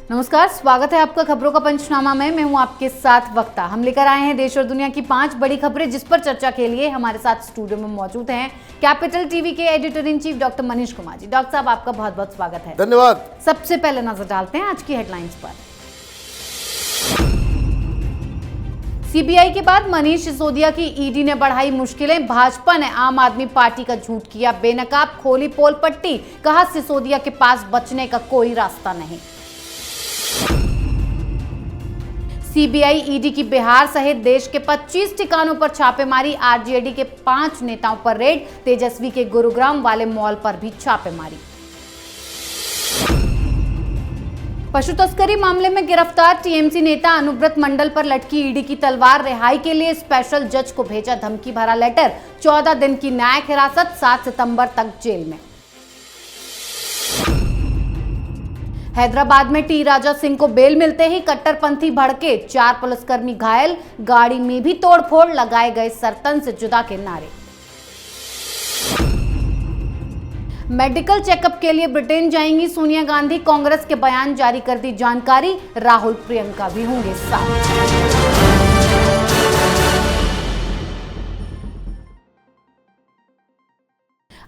नमस्कार, स्वागत है आपका खबरों का पंचनामा में। मैं हूं आपके साथ वक्ता। हम लेकर आए हैं देश और दुनिया की 5 बड़ी खबरें, जिस पर चर्चा के लिए हमारे साथ स्टूडियो में मौजूद हैं कैपिटल टीवी के editor in chief doctor Manish Kumar ji. Doctor साहब, आपका बहुत बहुत स्वागत है। धन्यवाद। सबसे पहले नजर डालते हैं आज की हेडलाइंस पर। सीबीआई के बाद मनीष सिसोदिया की ईडी ने बढ़ाई मुश्किलें। भाजपा ने आम आदमी पार्टी का झूठ किया बेनकाब, खोली पोल पट्टी, कहा सिसोदिया के पास बचने का कोई रास्ता नहीं। सीबीआई ईडी की बिहार सहित देश के 25 ठिकानों पर छापेमारी। आरजेडी के 5 नेताओं पर रेड। तेजस्वी के गुरुग्राम वाले मॉल पर भी छापेमारी। पशु तस्करी मामले में गिरफ्तार टीएमसी नेता अनुब्रत मंडल पर लटकी ईडी की तलवार। रिहाई के लिए स्पेशल जज को भेजा धमकी भरा लेटर। 14 दिन की न्यायिक हिरासत, 7 सितंबर तक जेल में। हैदराबाद में टी राजा सिंह को बेल मिलते ही कट्टरपंथी भड़के, 4 पुलिसकर्मी घायल। गाड़ी में भी तोड़फोड़, लगाए गए सरतन से जुदा के नारे। मेडिकल चेकअप के लिए ब्रिटेन जाएंगी सोनिया गांधी। कांग्रेस के बयान जारी कर दी जानकारी। राहुल प्रियंका भी होंगे साथ।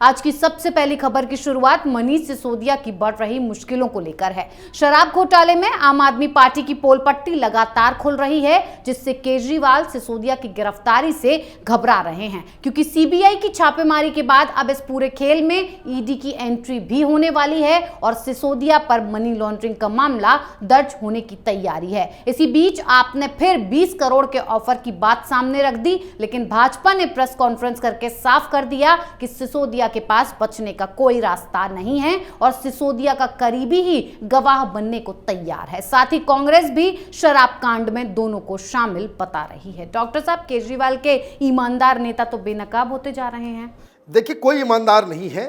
आज की सबसे पहली खबर की शुरुआत मनीष सिसोदिया की बढ़ रही मुश्किलों को लेकर है। शराब घोटाले में आम आदमी पार्टी की पोल पट्टी लगातार खुल रही है, जिससे केजरीवाल सिसोदिया की गिरफ्तारी से घबरा रहे हैं, क्योंकि सीबीआई की छापेमारी के बाद अब इस पूरे खेल में ईडी की एंट्री भी होने वाली है और सिसोदिया पर मनी लॉन्ड्रिंग का मामला दर्ज होने की तैयारी है। इसी बीच आपने फिर 20 करोड़ के ऑफर की बात सामने रख दी, लेकिन भाजपा ने प्रेस कॉन्फ्रेंस करके साफ कर दिया कि सिसोदिया के पास बचने का कोई रास्ता नहीं है और सिसोदिया का करीबी ही गवाह बनने को तैयार है। साथ ही कांग्रेस भी शराब कांड में दोनों को शामिल बता रही है। डॉक्टर साहब, केजरीवाल के ईमानदार नेता तो बेनकाब होते जा रहे हैं। देखिए, कोई ईमानदार नहीं है।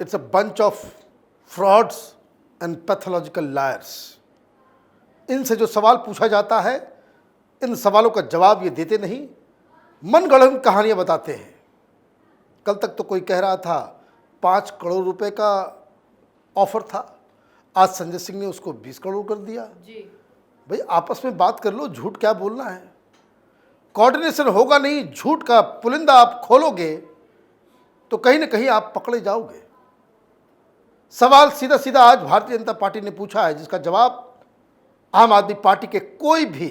It's a bunch of frauds and pathological lawyers. इनसे जो सवाल पूछा जाता है, इन सवालों का जवाब ये देते नहीं, मनगढ़ंत कहानियां बताते हैं। कल तक तो कोई कह रहा था 5 करोड़ रुपए का ऑफर था, आज संजय सिंह ने उसको 20 करोड़ कर दिया। जी भाई, आपस में बात कर लो, झूठ क्या बोलना है। कोऑर्डिनेशन होगा नहीं, झूठ का पुलिंदा आप खोलोगे तो कहीं ना कहीं आप पकड़े जाओगे। सवाल सीधा सीधा आज भारतीय जनता पार्टी ने पूछा है, जिसका जवाब आम आदमी पार्टी के कोई भी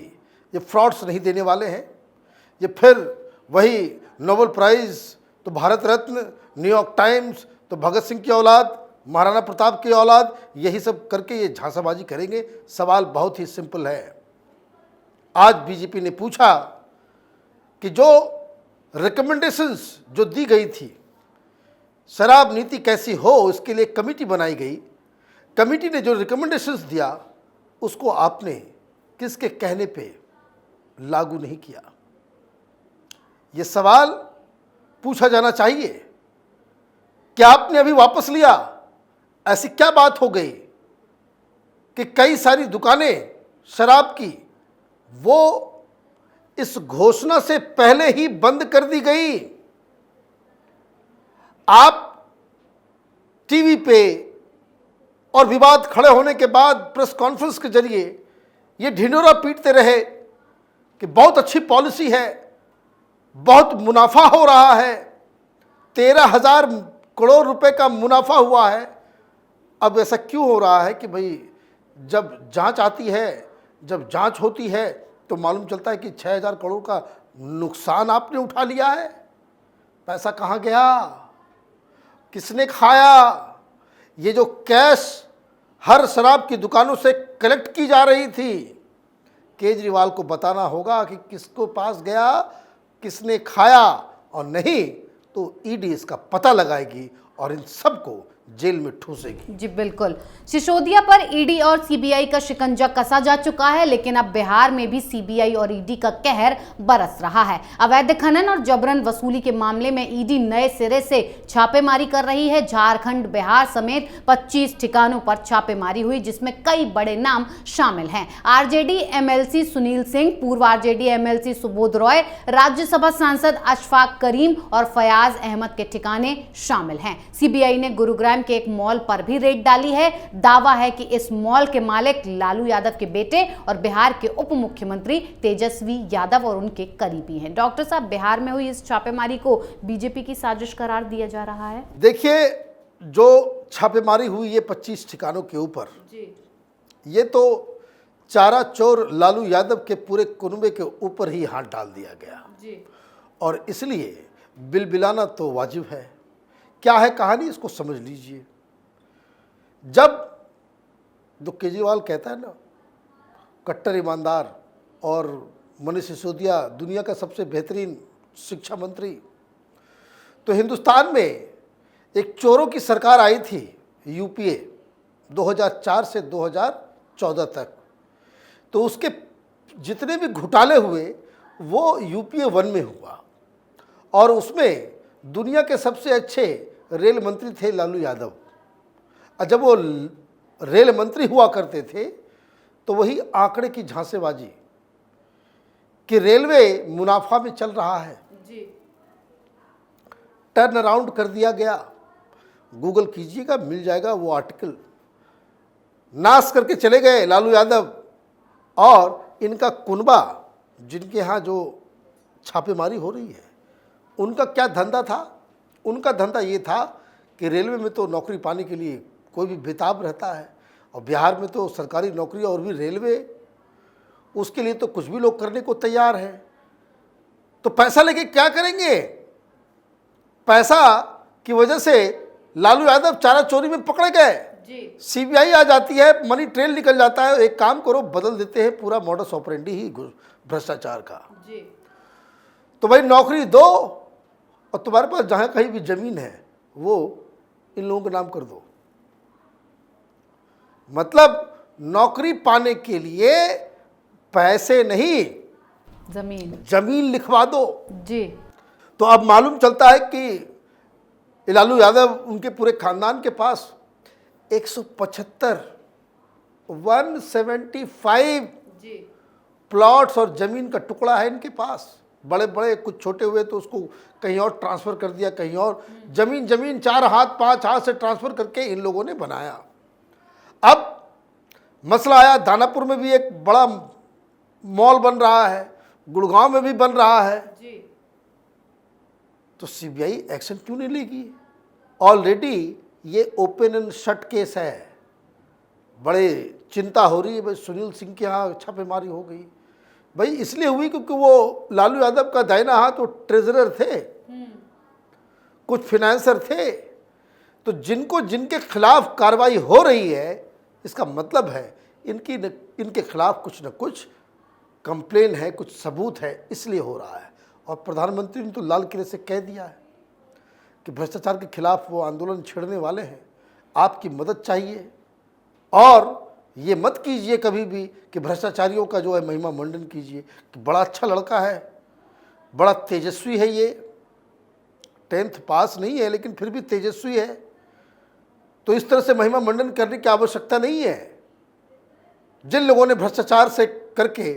ये फ्रॉड्स नहीं देने वाले हैं। ये फिर वही नोबेल प्राइज तो भारत रत्न, न्यूयॉर्क टाइम्स तो भगत सिंह की औलाद, महाराणा प्रताप की औलाद, यही सब करके ये झांसाबाजी करेंगे। सवाल बहुत ही सिंपल है। आज बीजेपी ने पूछा कि जो रिकमेंडेशंस जो दी गई थी, शराब नीति कैसी हो, इसके लिए कमेटी बनाई गई। कमेटी ने जो रिकमेंडेशंस दिया, उसको आपने किसके कहने पे लागू नहीं किया। ये सवाल पूछा जाना चाहिए। क्या आपने अभी वापस लिया? ऐसी क्या बात हो गई कि कई सारी दुकानें शराब की वो इस घोषणा से पहले ही बंद कर दी गई? आप टीवी पे और विवाद खड़े होने के बाद प्रेस कॉन्फ्रेंस के जरिए ये ढिंढोरा पीटते रहे कि बहुत अच्छी पॉलिसी है, बहुत मुनाफा हो रहा है, 13,000 करोड़ रुपए का मुनाफा हुआ है। अब ऐसा क्यों हो रहा है कि भाई जब जांच आती है, जब जांच होती है तो मालूम चलता है कि 6,000 करोड़ का नुकसान आपने उठा लिया है। पैसा कहाँ गया, किसने खाया? ये जो कैश हर शराब की दुकानों से कलेक्ट की जा रही थी, केजरीवाल को बताना होगा कि किसको पास गया, किसने खाया, और नहीं तो ईडी इसका पता लगाएगी और इन सबको जेल में ठूसेगी। जी बिल्कुल। सिसोदिया पर ईडी और सीबीआई का शिकंजा कसा जा चुका है, लेकिन अब बिहार में भी सीबीआई और ईडी का कहर बरस रहा है। अवैध खनन और जबरन वसूली के मामले में ईडी नए सिरे से छापेमारी कर रही है। झारखंड, बिहार समेत 25 ठिकानों पर छापेमारी हुई, जिसमें कई बड़े नाम शामिल हैं। आरजेडी एमएलसी सुनील सिंह, पूर्व आरजेडी एमएलसी सुबोध रॉय, राज्यसभा सांसद अशफाक करीम और फयाज अहमद के ठिकाने शामिल हैं। सीबीआई ने गुरुग्राम स्वयं के एक मॉल पर भी रेड डाली है। दावा है कि इस मॉल के मालिक लालू यादव के बेटे और बिहार के उप मुख्यमंत्री तेजस्वी यादव और उनके करीबी हैं। डॉक्टर साहब, बिहार में हुई इस छापेमारी को बीजेपी की साजिश करार दिया जा रहा है। देखिए, जो छापेमारी हुई ये 25 ठिकानों के ऊपर, ये तो चारा चोर लालू यादव के पूरे कुनबे के ऊपर ही हाथ डाल दिया गया और इसलिए बिलबिलाना तो वाजिब है। क्या है कहानी, इसको समझ लीजिए। जब जो केजरीवाल कहता है ना, कट्टर ईमानदार और मनीष सिसोदिया दुनिया का सबसे बेहतरीन शिक्षा मंत्री, तो हिंदुस्तान में एक चोरों की सरकार आई थी, यूपीए, 2004 से 2014 तक। तो उसके जितने भी घोटाले हुए वो यूपीए 1 में हुआ और उसमें दुनिया के सबसे अच्छे रेल मंत्री थे लालू यादव। और जब वो रेल मंत्री हुआ करते थे तो वही आंकड़े की झांसेबाजी कि रेलवे मुनाफा में चल रहा है, टर्न अराउंड कर दिया गया। गूगल कीजिएगा, मिल जाएगा वो आर्टिकल। नाश करके चले गए लालू यादव और इनका कुनबा, जिनके यहाँ जो छापेमारी हो रही है, उनका क्या धंधा था? उनका धंधा ये था कि रेलवे में तो नौकरी पाने के लिए कोई भी बेताब रहता है और बिहार में तो सरकारी नौकरी और भी रेलवे, उसके लिए तो कुछ भी लोग करने को तैयार हैं। तो पैसा लेके क्या करेंगे? पैसा की वजह से लालू यादव चारा चोरी में पकड़े गए, सीबीआई आ जाती है, मनी ट्रेल निकल जाता है। एक काम करो, बदल देते हैं पूरा मॉडस ऑपरेंडी ही भ्रष्टाचार का। तो भाई नौकरी दो और तुम्हारे पास जहां कहीं भी जमीन है वो इन लोगों के नाम कर दो। मतलब नौकरी पाने के लिए पैसे नहीं, जमीन लिखवा दो जी। तो अब मालूम चलता है कि लालू यादव, उनके पूरे खानदान के पास 175 प्लॉट्स और जमीन का टुकड़ा है इनके पास। बड़े बड़े, कुछ छोटे हुए तो उसको कहीं और ट्रांसफर कर दिया, कहीं और। जमीन 4 हाथ 5 हाथ से ट्रांसफर करके इन लोगों ने बनाया। अब मसला आया, दानापुर में भी एक बड़ा मॉल बन रहा है, गुड़गांव में भी बन रहा है। तो सीबीआई एक्शन क्यों नहीं लेगी? ऑलरेडी ये ओपन एंड शट केस है। बड़े चिंता हो रही है भाई, सुनील सिंह के यहाँ छापेमारी हो गई। भाई इसलिए हुई क्योंकि वो लालू यादव का दाहिना हाथ वो ट्रेजरर थे, कुछ फाइनेंसर थे। तो जिनके खिलाफ कार्रवाई हो रही है, इसका मतलब है इनके खिलाफ कुछ न कुछ कंप्लेन है, कुछ सबूत है, इसलिए हो रहा है। और प्रधानमंत्री ने तो लाल किले से कह दिया है कि भ्रष्टाचार के खिलाफ वो आंदोलन छेड़ने वाले हैं, आपकी मदद चाहिए। और ये मत कीजिए कभी भी कि भ्रष्टाचारियों का जो है महिमा मंडन कीजिए कि बड़ा अच्छा लड़का है, बड़ा तेजस्वी है, ये 10th पास नहीं है लेकिन फिर भी तेजस्वी है। तो इस तरह से महिमा मंडन करने की आवश्यकता नहीं है। जिन लोगों ने भ्रष्टाचार से करके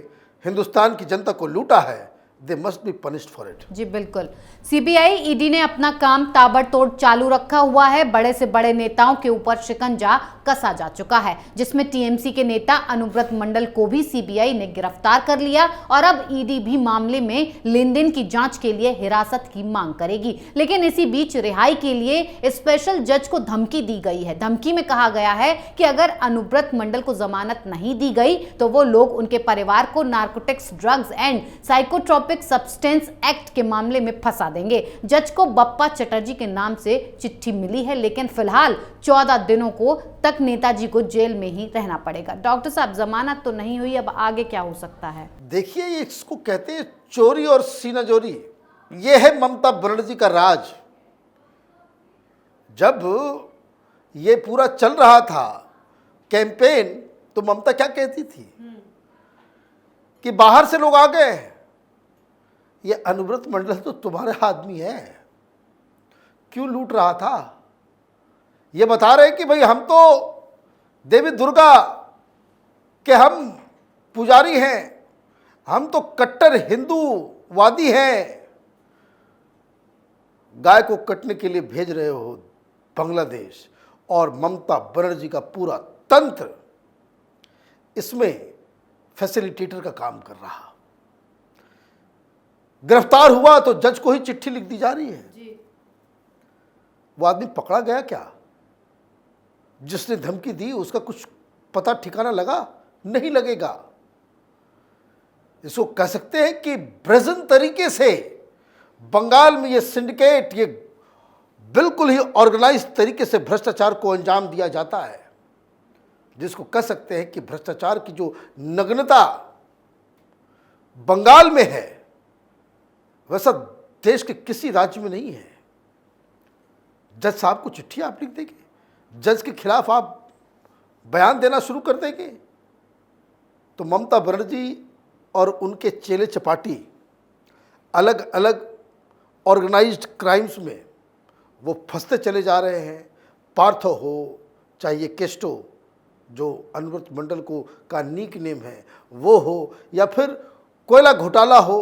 हिंदुस्तान की जनता को लूटा है, They must be punished for it. जी बिल्कुल। सीबीआई ईडी ने अपना काम ताबड़तोड़ चालू रखा हुआ है। बड़े से बड़े नेताओं के ऊपर शिकंजा कसा जा चुका है, जिसमें टीएमसी के नेता अनुव्रत मंडल को भी सीबीआई ने गिरफ्तार कर लिया और अब ईडी भी मामले में लेन देन की जांच के लिए हिरासत की मांग करेगी। लेकिन इसी बीच रिहाई के लिए स्पेशल जज को धमकी दी गई है। धमकी में कहा गया है कि अगर अनुव्रत मंडल को जमानत नहीं दी गई तो वो लोग उनके परिवार को narcotics, drugs and psychotropic substance act के मामले में फंसा देंगे। जज को बप्पा चटर्जी के नाम से चिट्ठी मिली है, लेकिन फिलहाल 14 दिनों को तक नेताजी को जेल में ही रहना पड़ेगा। डॉक्टर साहब, जमानत तो नहीं हुई, अब आगे क्या हो सकता है? देखिए, इसको कहते हैं चोरी और सीनाजोरी। ये है ममता बनर्जी का राज। जब ये पूरा चल रहा था कैंपेन, तो ममता क्या कहती थी कि बाहर से लोग आ गए, ये अनुव्रत मंडल तो तुम्हारे आदमी है, क्यों लूट रहा था? ये बता रहे कि भाई हम तो देवी दुर्गा के हम पुजारी हैं, हम तो कट्टर हिंदूवादी हैं। गाय को कटने के लिए भेज रहे हो बांग्लादेश, और ममता बनर्जी का पूरा तंत्र इसमें फैसिलिटेटर का काम कर रहा। गिरफ्तार हुआ तो जज को ही चिट्ठी लिख दी जा रही है। वो आदमी पकड़ा गया क्या? जिसने धमकी दी उसका कुछ पता ठिकाना लगा? नहीं लगेगा। इसको कह सकते हैं कि ब्रेजन तरीके से बंगाल में ये सिंडिकेट, ये बिल्कुल ही ऑर्गेनाइज तरीके से भ्रष्टाचार को अंजाम दिया जाता है, जिसको कह सकते हैं कि भ्रष्टाचार की जो नग्नता बंगाल में है वैसा देश के किसी राज्य में नहीं है। जज साहब को चिट्ठी आप लिख देंगे, जज के खिलाफ आप बयान देना शुरू कर देंगे, तो ममता बनर्जी और उनके चेले चपाटी अलग अलग ऑर्गेनाइज्ड क्राइम्स में वो फंसते चले जा रहे हैं। पार्थो हो, चाहे ये केस्टो जो अनुव्रत मंडल को का नीक नेम है वो हो, या फिर कोयला घोटाला हो,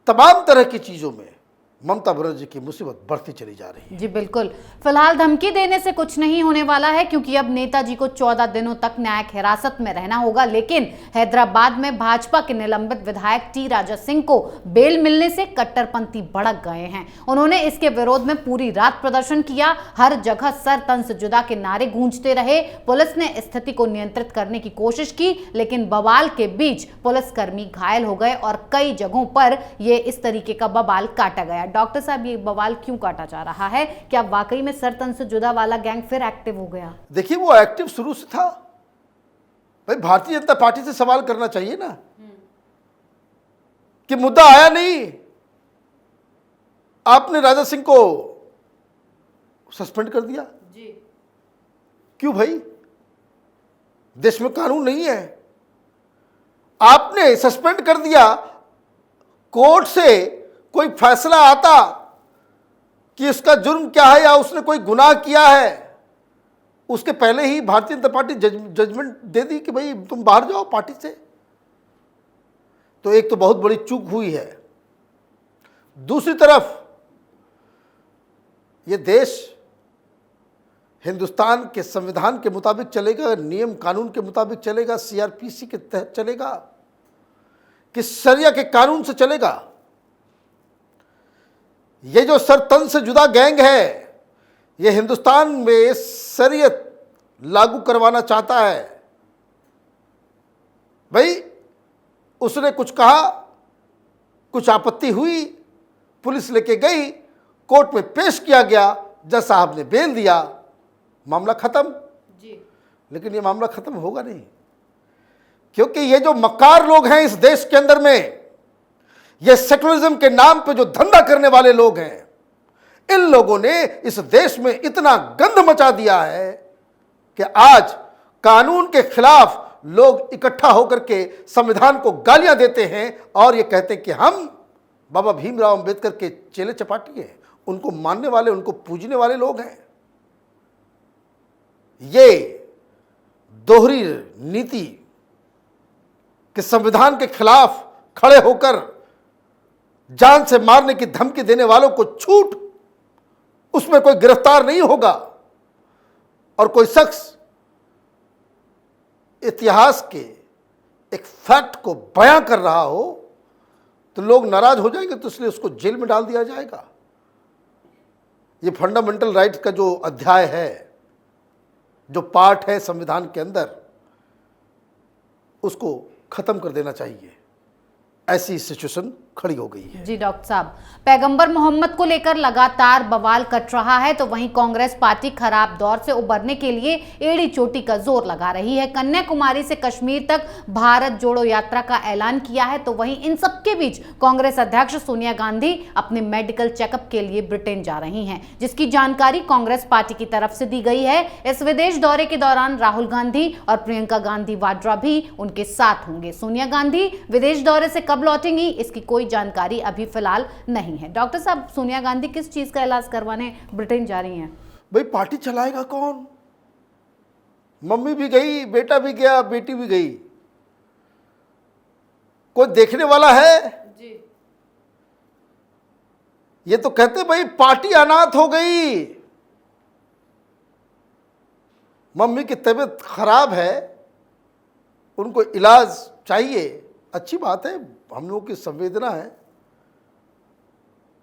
तमाम तरह की चीज़ों में ममता बनर्जी की मुसीबत बढ़ती चली जा रही है। जी बिल्कुल। फिलहाल धमकी देने से कुछ नहीं होने वाला है, क्योंकि अब नेताजी को 14 दिनों तक न्यायिक हिरासत में रहना होगा। लेकिन हैदराबाद में भाजपा के निलंबित विधायक टी राजा सिंह को बेल मिलने से कट्टरपंथी भड़क गए हैं। उन्होंने इसके विरोध में पूरी रात प्रदर्शन किया। हर जगह सर तन से जुदा के नारे गूंजते रहे। पुलिस ने स्थिति को नियंत्रित करने की कोशिश की, लेकिन बवाल के बीच पुलिसकर्मी घायल हो गए और कई जगहों पर यह इस तरीके का बवाल काटा गया। डॉक्टर साहब, ये बवाल क्यों काटा जा रहा है? क्या वाकई में सर तन से जुदा वाला गैंग फिर एक्टिव हो गया? देखिए, वो एक्टिव शुरू से था। भाई, भारतीय जनता पार्टी से सवाल करना चाहिए ना कि मुद्दा आया नहीं, आपने राजा सिंह को सस्पेंड कर दिया जी। क्यों भाई? देश में कानून नहीं है, आपने सस्पेंड कर दिया। कोर्ट से कोई फैसला आता कि इसका जुर्म क्या है या उसने कोई गुनाह किया है, उसके पहले ही भारतीय जनता पार्टी जजमेंट दे दी कि भाई तुम बाहर जाओ पार्टी से। तो एक तो बहुत बड़ी चूक हुई है। दूसरी तरफ ये देश हिंदुस्तान के संविधान के मुताबिक चलेगा, नियम कानून के मुताबिक चलेगा, सीआरपीसी के तहत चलेगा कि शरिया के कानून से चलेगा? ये जो सर तन से जुदा गैंग है, ये हिंदुस्तान में शरीयत लागू करवाना चाहता है। भाई, उसने कुछ कहा, कुछ आपत्ति हुई, पुलिस लेके गई, कोर्ट में पेश किया गया, जज साहब ने बेल दिया, मामला खत्म जी। लेकिन ये मामला खत्म होगा नहीं, क्योंकि ये जो मक्कार लोग हैं इस देश के अंदर में, ये सेकुलरिज्म के नाम पे जो धंधा करने वाले लोग हैं, इन लोगों ने इस देश में इतना गंद मचा दिया है कि आज कानून के खिलाफ लोग इकट्ठा होकर के संविधान को गालियां देते हैं और ये कहते हैं कि हम बाबा भीमराव अंबेडकर के चेले चपाटी हैं, उनको मानने वाले, उनको पूजने वाले लोग हैं। ये दोहरी नीति के संविधान के खिलाफ खड़े होकर जान से मारने की धमकी देने वालों को छूट, उसमें कोई गिरफ्तार नहीं होगा और कोई शख्स इतिहास के एक फैक्ट को बयां कर रहा हो तो लोग नाराज हो जाएंगे, तो इसलिए उसको जेल में डाल दिया जाएगा। ये फंडामेंटल राइट्स का जो अध्याय है, जो पार्ट है संविधान के अंदर, उसको खत्म कर देना चाहिए। ऐसी सिचुएशन खड़ी हो गई है। जी डॉक्टर साहब, पैगंबर मोहम्मद को लेकर लगातार बवाल कट रहा है, तो वहीं कांग्रेस पार्टी खराब दौर से उबरने के लिए एड़ी चोटी का जोर लगा रही है। कन्याकुमारी से कश्मीर तक भारत जोड़ो यात्रा का ऐलान किया है, तो वहीं इन सबके बीच कांग्रेस अध्यक्ष सोनिया गांधी अपने मेडिकल चेकअप के लिए ब्रिटेन जा रही हैं, जिसकी जानकारी कांग्रेस पार्टी की तरफ से दी गई है। इस विदेश दौरे के दौरान राहुल गांधी और प्रियंका गांधी वाड्रा भी उनके साथ होंगे। सोनिया गांधी विदेश दौरे से कब लौटेंगी, इसकी कोई जानकारी अभी फिलहाल नहीं है। डॉक्टर साहब, सोनिया गांधी किस चीज का इलाज करवाने ब्रिटेन जा रही हैं? भाई, पार्टी चलाएगा कौन? मम्मी भी गई, बेटा भी गया, बेटी भी गई, कोई देखने वाला है? जी। ये तो कहते भाई पार्टी अनाथ हो गई, मम्मी की तबीयत खराब है, उनको इलाज चाहिए, अच्छी बात है, हम लोगों की संवेदना है।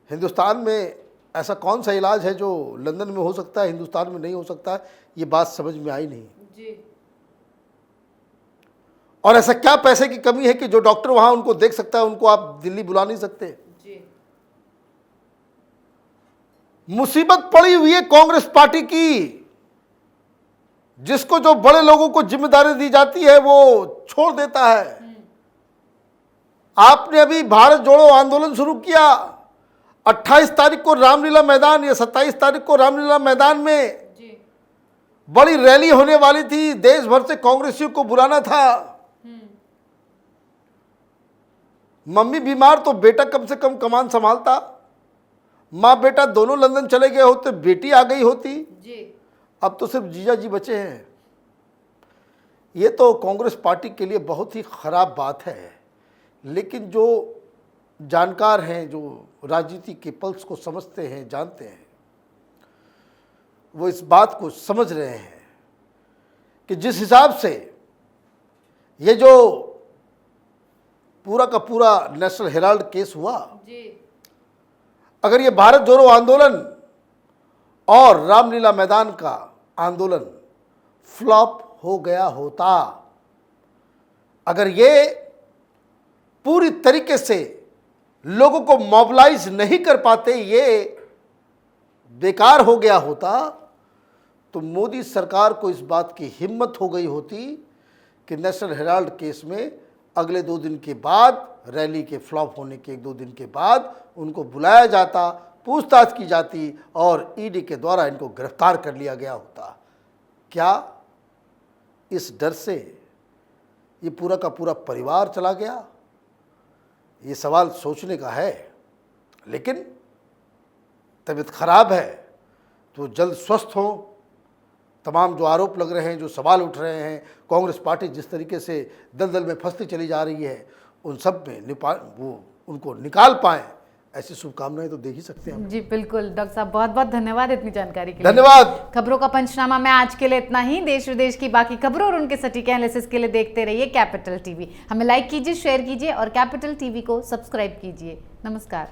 हिंदुस्तान में ऐसा कौन सा इलाज है जो लंदन में हो सकता है, हिंदुस्तान में नहीं हो सकता, ये बात समझ में आई नहीं जी। और ऐसा क्या पैसे की कमी है कि जो डॉक्टर वहां उनको देख सकता है, उनको आप दिल्ली बुला नहीं सकते। जी। मुसीबत पड़ी हुई है कांग्रेस पार्टी की, जिसको जो बड़े लोगों को जिम्मेदारी दी जाती है वो छोड़ देता है। आपने अभी भारत जोड़ो आंदोलन शुरू किया, 28 तारीख को रामलीला मैदान या 27 तारीख को रामलीला मैदान में जी। बड़ी रैली होने वाली थी, देश भर से कांग्रेसियों को बुलाना था। मम्मी बीमार तो बेटा कम से कम कमान संभालता, माँ बेटा दोनों लंदन चले गए होते, बेटी आ गई होती जी। अब तो सिर्फ जीजा जी बचे हैं। ये तो कांग्रेस पार्टी के लिए बहुत ही खराब बात है, लेकिन जो जानकार हैं, जो राजनीति के पल्स को समझते हैं, जानते हैं, वो इस बात को समझ रहे हैं कि जिस हिसाब से ये जो पूरा का पूरा नेशनल हेराल्ड केस हुआ, जी। अगर ये भारत जोड़ो आंदोलन और रामलीला मैदान का आंदोलन फ्लॉप हो गया होता, अगर ये पूरी तरीके से लोगों को मोबिलाइज नहीं कर पाते, ये बेकार हो गया होता, तो मोदी सरकार को इस बात की हिम्मत हो गई होती कि नेशनल हेराल्ड केस में अगले 2 दिन के बाद, रैली के फ्लॉप होने के 1-2 दिन के बाद उनको बुलाया जाता, पूछताछ की जाती और ईडी के द्वारा इनको गिरफ्तार कर लिया गया होता। क्या इस डर से ये पूरा का पूरा परिवार चला गया? ये सवाल सोचने का है। लेकिन तबीयत खराब है तो जल्द स्वस्थ हों। तमाम जो आरोप लग रहे हैं, जो सवाल उठ रहे हैं, कांग्रेस पार्टी जिस तरीके से दलदल में फंसती चली जा रही है, उन सब में वो उनको निकाल पाएं, ऐसी शुभकामनाएं तो दे ही सकते हैं। जी बिल्कुल डॉक्टर साहब, बहुत बहुत धन्यवाद इतनी जानकारी के लिए। धन्यवाद। खबरों का पंचनामा में आज के लिए इतना ही। देश विदेश की बाकी खबरों और उनके सटीक एनालिसिस के लिए देखते रहिए कैपिटल टीवी। हमें लाइक कीजिए, शेयर कीजिए और कैपिटल टीवी को सब्सक्राइब कीजिए। नमस्कार।